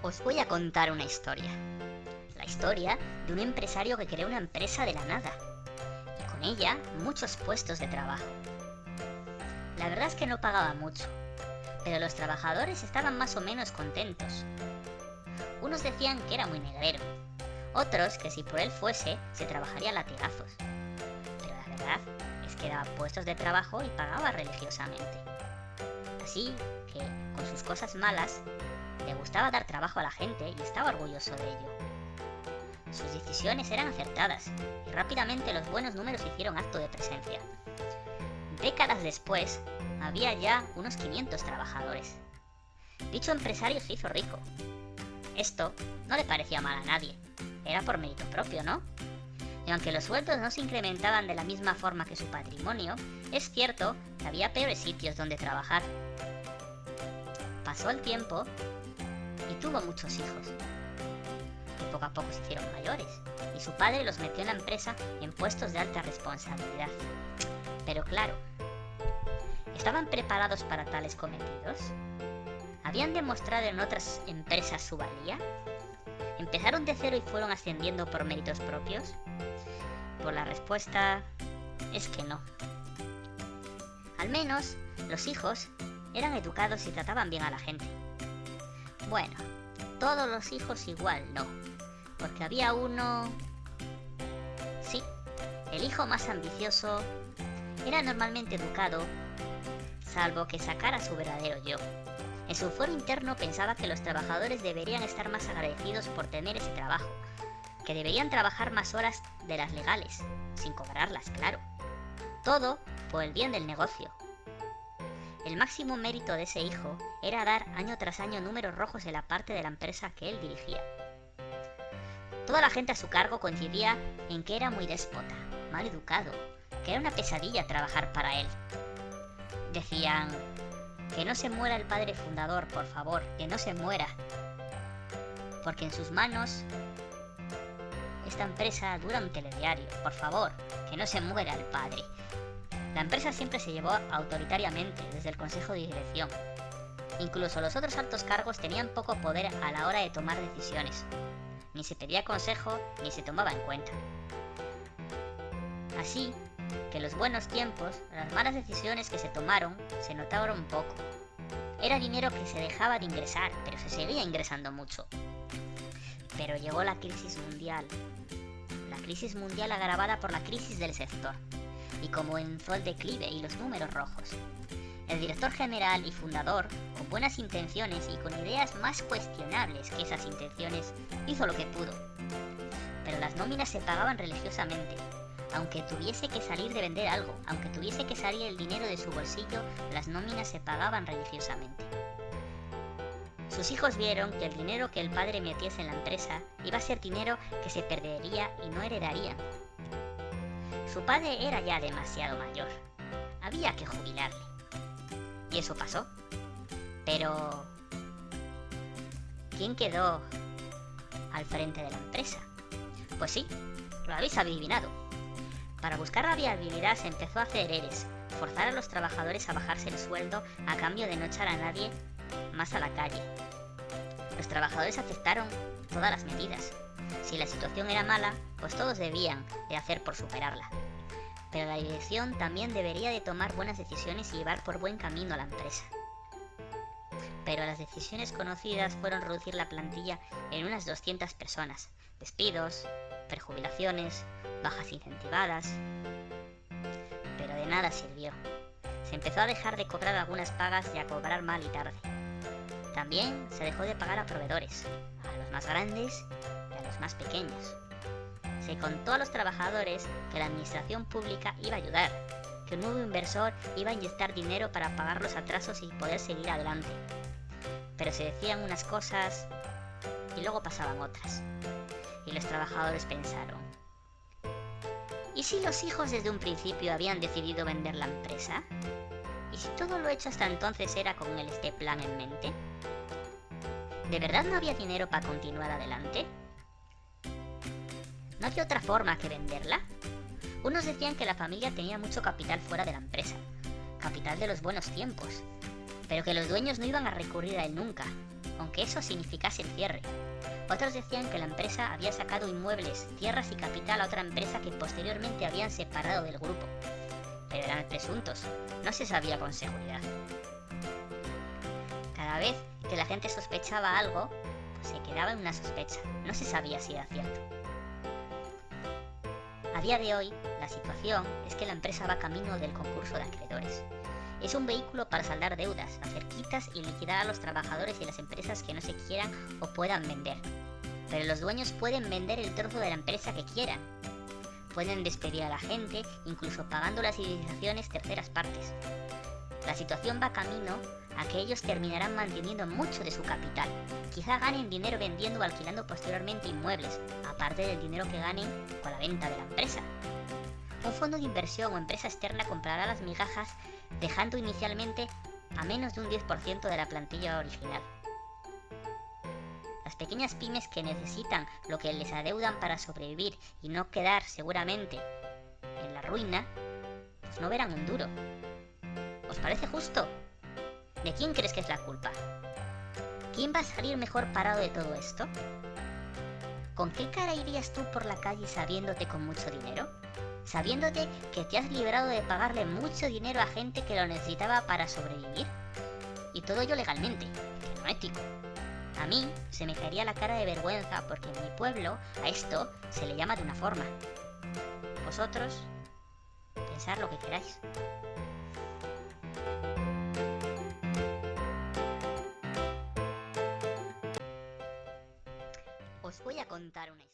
Os voy a contar una historia. La historia de un empresario que creó una empresa de la nada. Y con ella muchos puestos de trabajo. La verdad es que no pagaba mucho, pero los trabajadores estaban más o menos contentos. Unos decían que era muy negrero, otros que si por él fuese se trabajaría a latigazos. Pero la verdad es que daba puestos de trabajo y pagaba religiosamente. Así que, con sus cosas malas, le gustaba dar trabajo a la gente y estaba orgulloso de ello. Sus decisiones eran acertadas y rápidamente los buenos números hicieron acto de presencia. Décadas después, había ya unos 500 trabajadores. Dicho empresario se hizo rico. Esto no le parecía mal a nadie. Era por mérito propio, ¿no? Y aunque los sueldos no se incrementaban de la misma forma que su patrimonio, es cierto que había peores sitios donde trabajar. Pasó el tiempo y tuvo muchos hijos. Y poco a poco se hicieron mayores, y su padre los metió en la empresa en puestos de alta responsabilidad. Pero claro, ¿estaban preparados para tales cometidos? ¿Habían demostrado en otras empresas su valía? ¿Empezaron de cero y fueron ascendiendo por méritos propios? Pues la respuesta es que no. Al menos, los hijos eran educados y trataban bien a la gente. Bueno, todos los hijos igual no, porque había uno... Sí, el hijo más ambicioso era normalmente educado, salvo que sacara su verdadero yo. En su foro interno pensaba que los trabajadores deberían estar más agradecidos por tener ese trabajo, que deberían trabajar más horas de las legales, sin cobrarlas, claro. Todo por el bien del negocio. El máximo mérito de ese hijo era dar año tras año números rojos en la parte de la empresa que él dirigía. Toda la gente a su cargo coincidía en que era muy déspota, mal educado, que era una pesadilla trabajar para él. Decían: que no se muera el padre fundador, por favor, que no se muera. Porque en sus manos esta empresa dura un telediario, por favor, que no se muera el padre. La empresa siempre se llevó autoritariamente desde el consejo de dirección. Incluso los otros altos cargos tenían poco poder a la hora de tomar decisiones. Ni se pedía consejo ni se tomaba en cuenta. Así que en los buenos tiempos, las malas decisiones que se tomaron se notaron un poco. Era dinero que se dejaba de ingresar, pero se seguía ingresando mucho. Pero llegó la crisis mundial. La crisis mundial agravada por la crisis del sector. Y comenzó el declive y los números rojos. El director general y fundador, con buenas intenciones y con ideas más cuestionables que esas intenciones, hizo lo que pudo. Pero las nóminas se pagaban religiosamente. Aunque tuviese que salir de vender algo, aunque tuviese que salir el dinero de su bolsillo, las nóminas se pagaban religiosamente. Sus hijos vieron que el dinero que el padre metiese en la empresa iba a ser dinero que se perdería y no heredarían. Su padre era ya demasiado mayor. Había que jubilarle. Y eso pasó. Pero ¿quién quedó al frente de la empresa? Pues sí, lo habéis adivinado. Para buscar la viabilidad se empezó a hacer ERES, forzar a los trabajadores a bajarse el sueldo a cambio de no echar a nadie más a la calle. Los trabajadores aceptaron todas las medidas. Si la situación era mala, pues todos debían de hacer por superarla. Pero la dirección también debería de tomar buenas decisiones y llevar por buen camino a la empresa. Pero las decisiones conocidas fueron reducir la plantilla en unas 200 personas, despidos, prejubilaciones, bajas incentivadas. Pero de nada sirvió. Se empezó a dejar de cobrar algunas pagas y a cobrar mal y tarde. También se dejó de pagar a proveedores, a los más grandes y a los más pequeños. Se contó a los trabajadores que la administración pública iba a ayudar, que un nuevo inversor iba a inyectar dinero para pagar los atrasos y poder seguir adelante. Pero se decían unas cosas y luego pasaban otras. Y los trabajadores pensaron: ¿y si los hijos desde un principio habían decidido vender la empresa? ¿Y si todo lo hecho hasta entonces era con este plan en mente? ¿De verdad no había dinero para continuar adelante? ¿No había otra forma que venderla? Unos decían que la familia tenía mucho capital fuera de la empresa, capital de los buenos tiempos, pero que los dueños no iban a recurrir a él nunca, aunque eso significase el cierre. Otros decían que la empresa había sacado inmuebles, tierras y capital a otra empresa que posteriormente habían separado del grupo, pero eran presuntos, no se sabía con seguridad. Cada vez que la gente sospechaba algo, pues se quedaba en una sospecha, no se sabía si era cierto. A día de hoy, la situación es que la empresa va camino del concurso de acreedores. Es un vehículo para saldar deudas, hacer quitas y liquidar a los trabajadores y las empresas que no se quieran o puedan vender. Pero los dueños pueden vender el trozo de la empresa que quieran. Pueden despedir a la gente, incluso pagando las indemnizaciones terceras partes. La situación va camino a que ellos terminarán manteniendo mucho de su capital. Quizá ganen dinero vendiendo o alquilando posteriormente inmuebles, aparte del dinero que ganen con la venta de la empresa. Un fondo de inversión o empresa externa comprará las migajas, dejando inicialmente a menos de un 10% de la plantilla original. Las pequeñas pymes que necesitan lo que les adeudan para sobrevivir y no quedar seguramente en la ruina, pues no verán un duro. ¿Os parece justo? ¿De quién crees que es la culpa? ¿Quién va a salir mejor parado de todo esto? ¿Con qué cara irías tú por la calle sabiéndote con mucho dinero? ¿Sabiéndote que te has librado de pagarle mucho dinero a gente que lo necesitaba para sobrevivir? Y todo ello legalmente, que no ético. A mí se me caería la cara de vergüenza porque en mi pueblo a esto se le llama de una forma. Vosotros, pensad lo que queráis. Os voy a contar una historia.